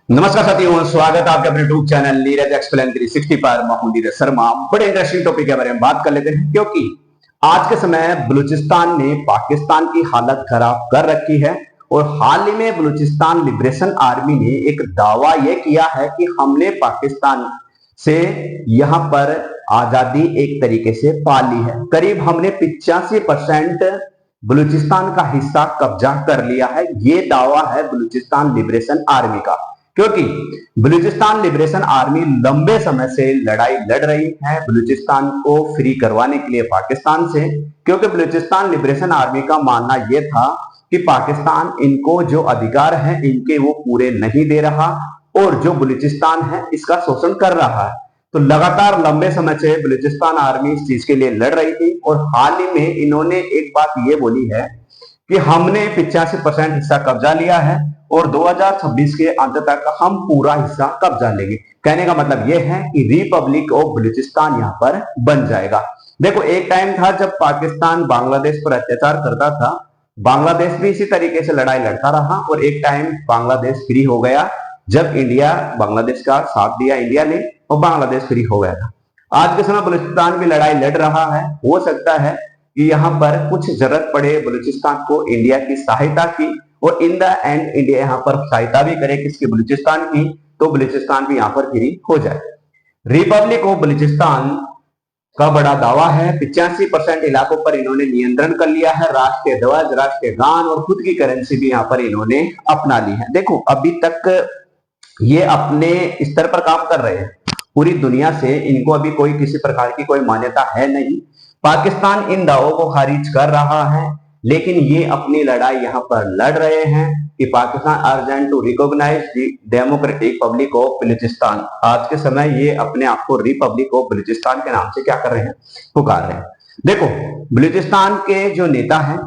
नमस्कार साथियों, स्वागत है आपके अपने यूट्यूब चैनल नीरज एक्सप्लेन 360 पर। मैं हूं नीरज शर्मा। बड़े इंटरेस्टिंग टॉपिक के बारे में बात कर लेते हैं, क्योंकि आज के समय बलूचिस्तान ने पाकिस्तान की हालत खराब कर रखी है। और हाल ही में बलूचिस्तान लिबरेशन आर्मी ने एक दावा यह किया है कि हमने पाकिस्तान से यहां पर आजादी एक तरीके से पा ली है। करीब हमने 85% बलूचिस्तान का हिस्सा कब्जा कर लिया है। यह दावा है बलूचिस्तान लिबरेशन आर्मी का, क्योंकि बलूचिस्तान लिबरेशन आर्मी लंबे समय से लड़ाई लड़ रही है बलूचिस्तान को फ्री करवाने के लिए पाकिस्तान से। क्योंकि बलूचिस्तान लिबरेशन आर्मी का मानना यह था कि पाकिस्तान इनको जो अधिकार है इनके वो पूरे नहीं दे रहा, और जो बलूचिस्तान है इसका शोषण कर रहा है। तो लगातार लंबे समय से बलूचिस्तान आर्मी इस चीज के लिए लड़ रही थी, और हाल ही में इन्होंने एक बात ये बोली है कि हमने 85% हिस्सा कब्जा लिया है और 2026 के अंत तक हम पूरा हिस्सा कब्जा लेंगे। कहने का मतलब यह है कि रिपब्लिक ऑफ बलूचिस्तान यहां पर बन जाएगा। देखो, एक टाइम था जब पाकिस्तान बांग्लादेश पर अत्याचार करता था, बांग्लादेश भी इसी तरीके से लड़ाई लड़ता रहा, और एक टाइम बांग्लादेश फ्री हो गया जब इंडिया बांग्लादेश का साथ दिया, इंडिया ने, और बांग्लादेश फ्री हो गया था। आज के समय बलूचिस्तान भी लड़ाई लड़ रहा है। हो सकता है कि यहाँ पर कुछ जरूरत पड़े बलूचिस्तान को इंडिया की सहायता की, और इन द एंड इंडिया यहाँ पर सहायता भी करे किसकी, बलूचिस्तान की, तो बलूचिस्तान भी यहाँ पर फ्री हो जाए। रिपब्लिक ऑफ बलूचिस्तान का बड़ा दावा है। 85% इलाकों पर इन्होंने नियंत्रण कर लिया है। राष्ट्रीय ध्वज, राष्ट्रीय गान और खुद की करेंसी भी यहाँ पर इन्होंने अपना ली है। देखो, अभी तक ये अपने स्तर पर काम कर रहे हैं, पूरी दुनिया से इनको अभी कोई किसी प्रकार की कोई मान्यता है नहीं। पाकिस्तान इन दावों को खारिज कर रहा है, लेकिन ये अपनी लड़ाई यहां पर लड़ रहे हैं कि Pakistan urgent to recognise the democratic republic of Balochistan. आज के समय ये अपने आप को रिपब्लिक ऑफ बलूचिस्तान के नाम से क्या कर रहे हैं, पुकार रहे हैं। देखो, बलूचिस्तान के जो नेता हैं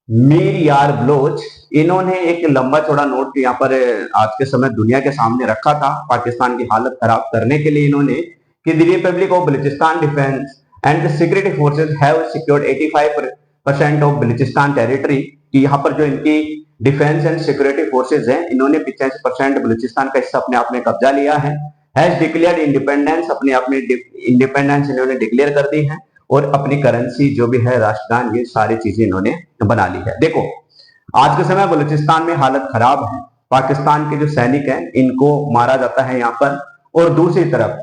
मीर यार बलोच, इन्होंने एक लंबा चौड़ा नोट यहाँ पर आज के समय दुनिया के सामने रखा था पाकिस्तान की हालत खराब करने के लिए। इन्होंने कि the Republic of Balochistan defence and the security forces have secured 85% of Balochistan territory, कि यहाँ पर जो इनकी डिफेंस एंड सिक्योरिटी फोर्सेज हैं इन्होंने 85% बलूचिस्तान का हिस्सा अपने आप में कब्जा लिया है। हैज डिक्लेयर्ड इंडिपेंडेंस, अपने आप में इंडिपेंडेंस इन्होंने डिक्लेयर कर दी है, और अपनी करेंसी जो भी है, राष्ट्रगान, ये सारी चीजें इन्होंने बना ली है। देखो, आज के समय बलूचिस्तान में हालत खराब है। पाकिस्तान के जो सैनिक हैं इनको मारा जाता है यहाँ पर, और दूसरी तरफ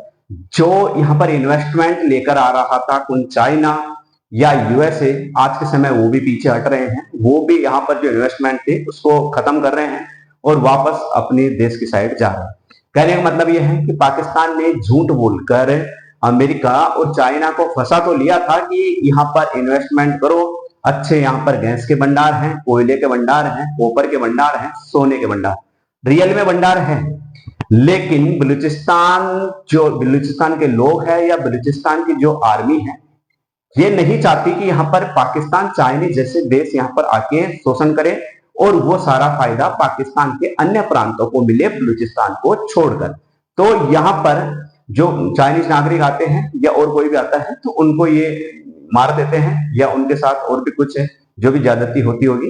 जो यहाँ पर इन्वेस्टमेंट लेकर आ रहा था कौन, चाइना या यूएसए, आज के समय वो भी पीछे हट रहे हैं। वो भी यहाँ पर जो इन्वेस्टमेंट थी उसको खत्म कर रहे हैं और वापस अपने देश की साइड जा रहे हैं। कहने का मतलब यह है कि पाकिस्तान ने झूठ बोलकर अमेरिका और चाइना को फंसा तो लिया था कि यहाँ पर इन्वेस्टमेंट करो, अच्छे यहाँ पर गैस के भंडार हैं, कोयले के भंडार हैं, कॉपर के भंडार हैं, सोने के भंडार, रियल में भंडार हैं। लेकिन बलूचिस्तान के लोग हैं या बलूचिस्तान की जो आर्मी है, ये नहीं चाहती कि यहाँ पर पाकिस्तान, चाइनीज जैसे देश यहाँ पर आके शोषण करे और वो सारा फायदा पाकिस्तान के अन्य प्रांतों को मिले बलूचिस्तान को छोड़कर। तो यहाँ पर जो चाइनीज नागरिक आते हैं या और कोई भी आता है तो उनको ये मार देते हैं, या उनके साथ और भी कुछ है जो भी ज्यादती होती होगी।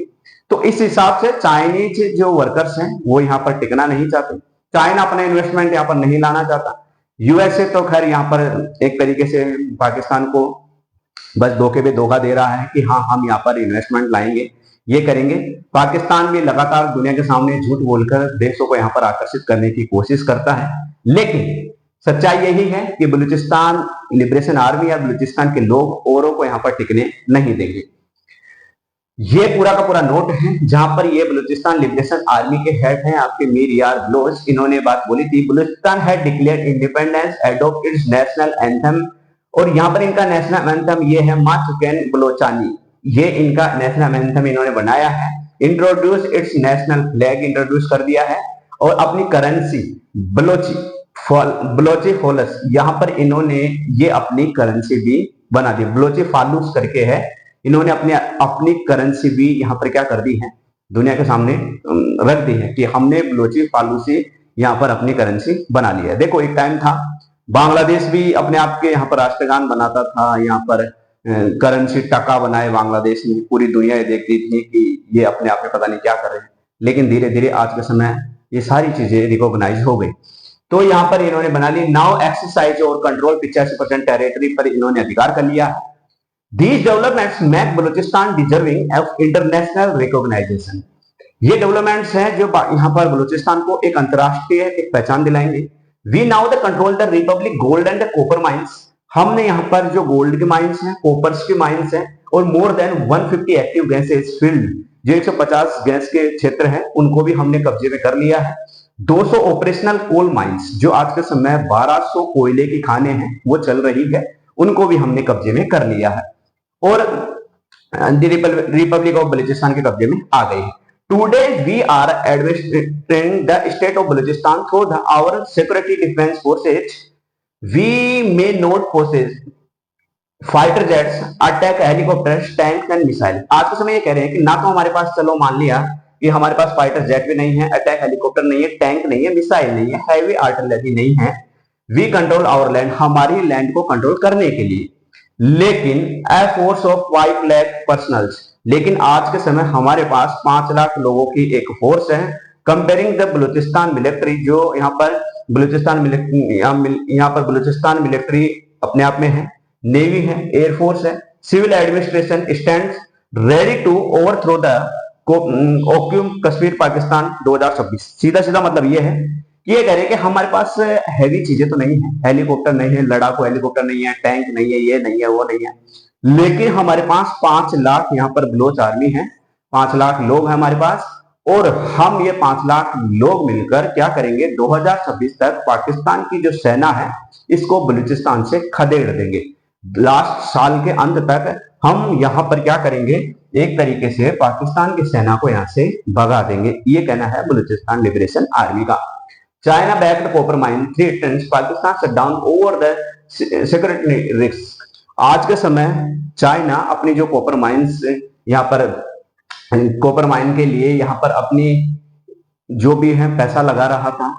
तो इस हिसाब से चाइनीज जो वर्कर्स हैं वो यहाँ पर टिकना नहीं चाहते। चाइना अपना इन्वेस्टमेंट यहाँ पर नहीं लाना चाहता। यूएसए तो खैर यहाँ पर एक तरीके से पाकिस्तान को बस धोखे पे धोखा दे रहा है कि हाँ, हम यहाँ पर इन्वेस्टमेंट लाएंगे, ये करेंगे। पाकिस्तान भी लगातार दुनिया के सामने झूठ बोलकर देशों को यहाँ पर आकर्षित करने की कोशिश करता है, लेकिन सच्चाई यही है कि बलूचिस्तान लिबरेशन आर्मी या बलूचिस्तान के लोग औरों को यहाँ पर टिकने नहीं देंगे। ये पूरा का पूरा नोट है जहां पर ये बलूचिस्तान लिबरेशन आर्मी के हेड हैं आपके मीर यार बलोच, इन्होंने बात बोली थी। Balochistan had declared independence, adopt it's national anthem, और यहाँ पर इनका नेशनल एंथम ये है मा चुकैन बलोचानी, ये इनका नेशनल एंथम इन्होंने बनाया है। Introduce it's national flag, introduce कर दिया है, और अपनी करेंसी बलोची फोलस, यहाँ पर इन्होंने ये अपनी करेंसी भी बना दी। बलोची फालूस करके है, इन्होंने अपनी करेंसी भी यहाँ पर क्या कर दी है, दुनिया के सामने रख दी है कि हमने बलोची फालूसी यहाँ पर अपनी करेंसी बना ली है। देखो, एक टाइम था बांग्लादेश भी अपने आप के यहाँ पर राष्ट्रगान बनाता था, यहाँ पर करेंसी टका बनाए बांग्लादेश में, पूरी दुनिया ये देखती थी कि ये अपने आप में पता नहीं क्या कर रहे हैं। लेकिन धीरे धीरे आज के समय ये सारी चीजें रिकॉग्नाइज हो गई। तो यहाँ पर इन्होंने बना ली नाउ एक्सरसाइज और कंट्रोल 85% टेरिटरी पर इन्होंने अधिकार कर लिया। These developments make Balochistan deserving of international recognition. ये डेवलपमेंट्स हैं जो यहाँ पर बलूचिस्तान को एक अंतरराष्ट्रीय एक पहचान दिलाएंगे। We now the control the republic gold and copper mines. हमने यहाँ पर जो गोल्ड के माइंस हैं, कॉपर्स के माइंस हैं और more than 150 active gases field, जो 150 गैस के क्षेत्र हैं, उनको भी हमने कब्जे में कर लिया है। 200 ऑपरेशनल कोल माइंस, जो आज के समय 1200 कोयले की खाने हैं वो चल रही है, उनको भी हमने कब्जे में कर लिया है और रिपब्लिक ऑफ बलूचिस्तान के कब्जे में आ गई है। Today we are administering the state of Balochistan through our security defense forces. We may not possess fighter jets, attack helicopters, tanks and missiles. आज के समय ये कह रहे हैं कि ना तो हमारे पास, चलो मान लिया कि हमारे पास फाइटर जेट भी नहीं है, अटैक हेलीकॉप्टर नहीं है, टैंक नहीं है, मिसाइल नहीं है, हैवी आर्टिलरी नहीं है। वी कंट्रोल आवर लैंड, हमारी लैंड को कंट्रोल करने के लिए। लेकिन a force of 5 lakh personnels, लेकिन आज के समय हमारे पास 5 लाख लोगों की एक फोर्स है। कंपेयरिंग द बलूचिस्तान मिलिट्री, जो यहाँ पर बलूचिस्तान मिलिट्री अपने आप में है, नेवी है, एयरफोर्स है, civil administration stands ready to overthrow the ऑक्यूम कश्मीर पाकिस्तान 2026। सीधा सीधा मतलब ये है कि ये कह रहे हैं कि हमारे पास हैवी चीजें तो नहीं है, हेलीकॉप्टर नहीं है, लड़ाकू हेलीकॉप्टर नहीं है, टैंक नहीं है, ये नहीं है, वो नहीं है, लेकिन हमारे पास 5 लाख यहाँ पर बलोच आर्मी है, 5 लाख लोग हैं हमारे पास, और हम ये 5 लाख लोग मिलकर क्या करेंगे, 2026 तक पाकिस्तान की जो सेना है इसको बलूचिस्तान से खदेड़ देंगे। लास्ट साल के अंत तक हम यहाँ पर क्या करेंगे, एक तरीके से पाकिस्तान की सेना को यहाँ से भगा देंगे। ये कहना है बलूचिस्तान लिबरेशन आर्मी का। China backed copper mine 3 tons, Pakistan shut down over the security risk. आज के समय चाइना अपनी जो कॉपर माइंस यहाँ पर, कॉपर माइन के लिए यहाँ पर अपनी जो भी है पैसा लगा रहा था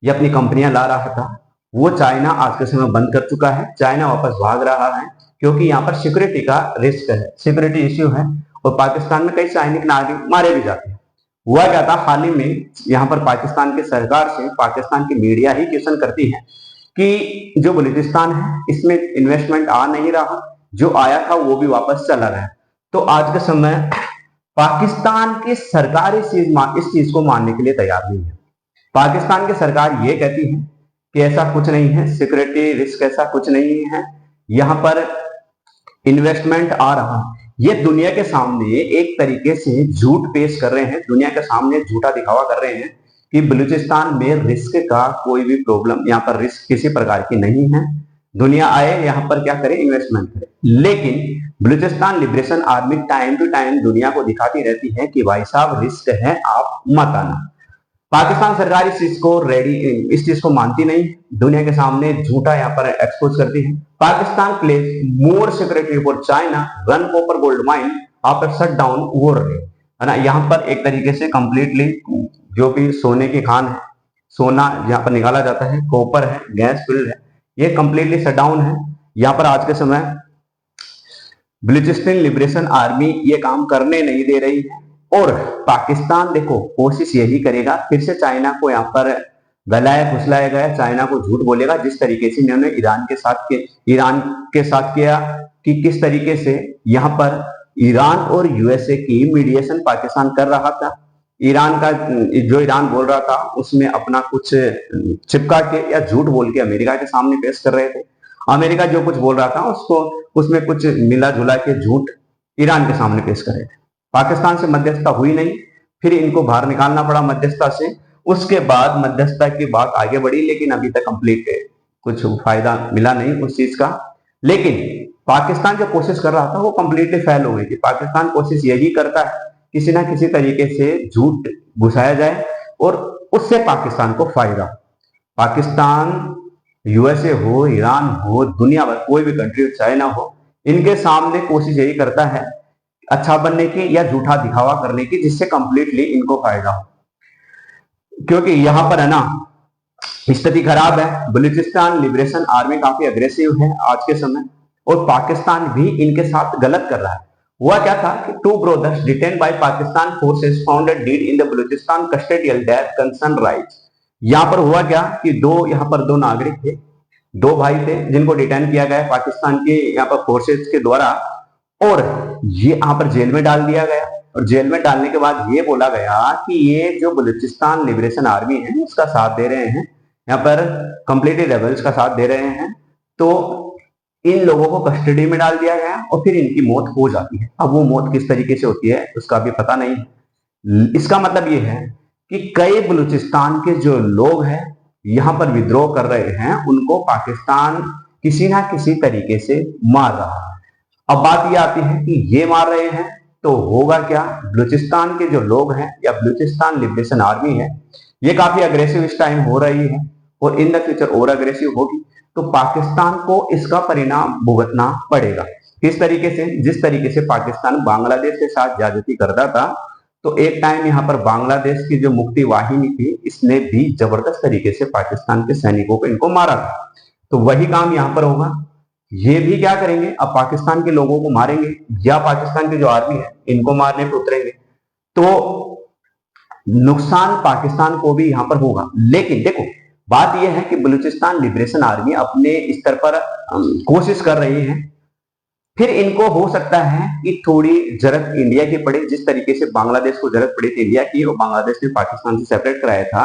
या अपनी कंपनियां ला रहा था, वो चाइना आज के समय बंद कर चुका है। चाइना वापस भाग रहा है क्योंकि यहाँ पर सिक्योरिटी का रिस्क है, सिक्योरिटी इश्यू है, और पाकिस्तान में कई सैनिक नागरिक मारे भी जाते हैं। हुआ क्या था, हाल ही में यहाँ पर पाकिस्तान की सरकार से पाकिस्तान की मीडिया ही क्वेश्चन करती है कि जो बलूचिस्तान है इसमें इन्वेस्टमेंट आ नहीं रहा, जो आया था वो भी वापस चला रहा है। तो आज के समय पाकिस्तान की सरकार इस चीज को मानने के लिए तैयार नहीं है। पाकिस्तान की सरकार ये कहती है कि ऐसा कुछ नहीं है, सिक्योरिटी रिस्क ऐसा कुछ नहीं है, यहाँ पर इन्वेस्टमेंट आ रहा। ये दुनिया के सामने एक तरीके से झूठ पेश कर रहे हैं, दुनिया के सामने झूठा दिखावा कर रहे हैं कि बलूचिस्तान में रिस्क का कोई भी प्रॉब्लम, यहाँ पर रिस्क किसी प्रकार की नहीं है। दुनिया आए यहाँ पर क्या करे, इन्वेस्टमेंट करे। लेकिन Balochistan liberation army time to time दुनिया को दिखाती रहती है कि भाई साहब रिस्क है, आप मत आना। पाकिस्तान सरकार इस चीज को मानती नहीं, दुनिया के सामने झूठा यहाँ पर एक्सपोज करती है। Pakistan place more security for China run copper gold mine after shut down war, है ना। यहाँ पर एक तरीके से कंप्लीटली जो भी सोने की खान है, सोना यहाँ पर निकाला जाता है, कॉपर है, गैस फील्ड है, ये कंप्लीटली शट डाउन है। यहाँ पर आज के समय बलूचिस्तान लिबरेशन आर्मी ये काम करने नहीं दे रही है, और पाकिस्तान देखो कोशिश यही करेगा, फिर से चाइना को यहाँ पर गलाया फुसलाएगा, चाइना को झूठ बोलेगा, जिस तरीके से इन्होंने ईरान के साथ किया कि किस तरीके से यहाँ पर ईरान और यूएसए की मीडिएशन पाकिस्तान कर रहा था। ईरान का जो ईरान बोल रहा था उसमें अपना कुछ चिपका के या झूठ बोल के अमेरिका के सामने पेश कर रहे थे। अमेरिका जो कुछ बोल रहा था उसको उसमें कुछ मिला जुला के झूठ ईरान के सामने पेश कर रहे थे। पाकिस्तान से मध्यस्थता हुई नहीं, फिर इनको बाहर निकालना पड़ा मध्यस्थता से। उसके बाद मध्यस्थता की बात आगे बढ़ी, लेकिन अभी तक कंप्लीट कुछ फायदा मिला नहीं उस चीज का। लेकिन पाकिस्तान जो कोशिश कर रहा था वो कंप्लीटली फेल हो गई थी। पाकिस्तान कोशिश यही करता है किसी ना किसी तरीके से झूठ घुसाया जाए और उससे पाकिस्तान को फायदा। पाकिस्तान यूएसए हो, ईरान हो, दुनिया भर कोई भी कंट्री हो, चाइना हो, इनके सामने कोशिश यही करता है अच्छा बनने की या झूठा दिखावा करने की, जिससे कंप्लीटली इनको फायदा हो। क्योंकि यहाँ पर है ना स्थिति खराब है। बलूचिस्तान लिबरेशन आर्मी काफी अग्रेसिव है आज के समय, और पाकिस्तान भी इनके साथ गलत कर रहा है। हुआ क्या था कि two brothers detain by Pakistan forces found a deed in the Balochistan custodial that concern rights. यहां पर हुआ क्या कि यहां पर दो नागरिक थे, दो भाई थे जिनको डिटेन किया गया पाकिस्तान के यहाँ पर फोर्सेस के द्वारा, और ये यहाँ पर जेल में डाल दिया गया। और जेल में डालने के बाद ये बोला गया कि ये जो बलूचिस्तान लिबरेशन आर्मी है उसका साथ दे रहे हैं, यहाँ पर कंप्लीटली रेबल्स का साथ दे रहे हैं, तो इन लोगों को कस्टडी में डाल दिया गया और फिर इनकी मौत हो जाती है। अब वो मौत किस तरीके से होती है उसका भी पता नहीं। इसका मतलब ये है कि कई बलूचिस्तान के जो लोग हैं यहां पर विद्रोह कर रहे हैं, उनको पाकिस्तान किसी ना किसी तरीके से मार रहा है। अब बात ये आती है कि ये मार रहे हैं तो होगा क्या। बलूचिस्तान के जो लोग हैं या बलूचिस्तान लिबरेशन आर्मी है ये काफी अग्रेसिव इस टाइम हो रही है और इन द फ्यूचर और अग्रेसिव होगी, तो पाकिस्तान को इसका परिणाम भुगतना पड़ेगा। किस तरीके से, जिस तरीके से पाकिस्तान बांग्लादेश के साथ ज्यादती करता था, तो एक टाइम यहाँ पर बांग्लादेश की जो मुक्ति वाहिनी थी इसने भी जबरदस्त तरीके से पाकिस्तान के सैनिकों को इनको मारा था। तो वही काम यहाँ पर होगा, ये भी क्या करेंगे, अब पाकिस्तान के लोगों को मारेंगे या पाकिस्तान की जो आर्मी है इनको मारने पर उतरेंगे, तो नुकसान पाकिस्तान को भी यहां पर होगा। लेकिन देखो बात यह है कि बलूचिस्तान लिबरेशन आर्मी अपने स्तर पर कोशिश कर रही है, फिर इनको हो सकता है कि थोड़ी जरूरत इंडिया की पड़े, जिस तरीके से बांग्लादेश को जरूरत पड़ी थी इंडिया की और बांग्लादेश ने पाकिस्तान से सेपरेट कराया था,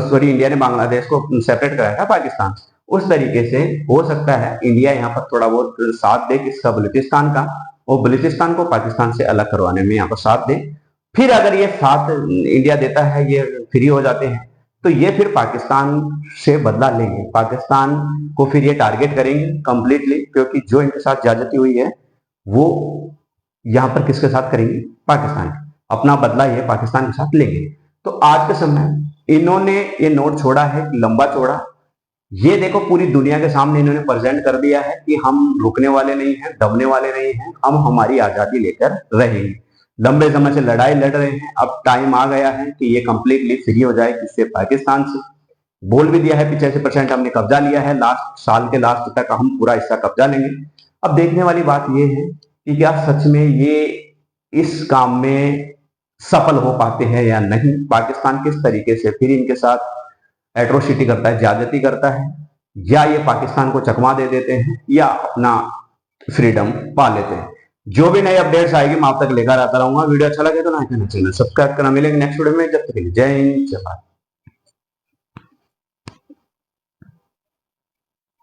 सॉरी इंडिया ने बांग्लादेश को सेपरेट कराया था पाकिस्तान, उस तरीके से हो सकता है इंडिया यहाँ पर थोड़ा बहुत साथ दे किसका, बलूचिस्तान का, और बलूचिस्तान को पाकिस्तान से अलग करवाने में यहाँ पर साथ दे। फिर अगर ये साथ इंडिया देता है, ये फ्री हो जाते हैं, तो ये फिर पाकिस्तान से बदला लेंगे, पाकिस्तान को फिर ये टारगेट करेंगे कंप्लीटली, क्योंकि जो इनके साथ ज्यादती हुई है वो यहाँ पर किसके साथ करेंगे, पाकिस्तान, अपना बदला ये पाकिस्तान के साथ लेंगे। तो आज के समय इन्होंने ये नोट छोड़ा है लंबा चौड़ा, ये देखो पूरी दुनिया के सामने इन्होंने प्रेजेंट कर दिया है कि हम रुकने वाले नहीं हैं, दबने वाले नहीं हैं, हम हमारी आजादी लेकर रहेंगे। लंबे समय से लड़ाई लड़ रहे हैं, अब टाइम आ गया है कि ये कंप्लीटली फ्री हो जाए किससे, पाकिस्तान से। बोल भी दिया है 85% हमने कब्जा लिया है, लास्ट साल के लास्ट तक हम पूरा हिस्सा कब्जा लेंगे। अब देखने वाली बात ये है कि क्या सच में ये इस काम में सफल हो पाते हैं या नहीं, पाकिस्तान किस तरीके से फिर इनके साथ एट्रोसिटी करता है, ज्यादती करता है, या ये पाकिस्तान को चकमा दे देते हैं या अपना फ्रीडम पा लेते हैं। जो भी नई अपडेट्स आएगी मैं आप तक लेकर आता रहूंगा। वीडियो अच्छा लगे तो लाइक करना, चैनल सब्सक्राइब करना। मिलेंगे नेक्स्ट वीडियो में, जब तक के लिए जय हिंद जय भारत।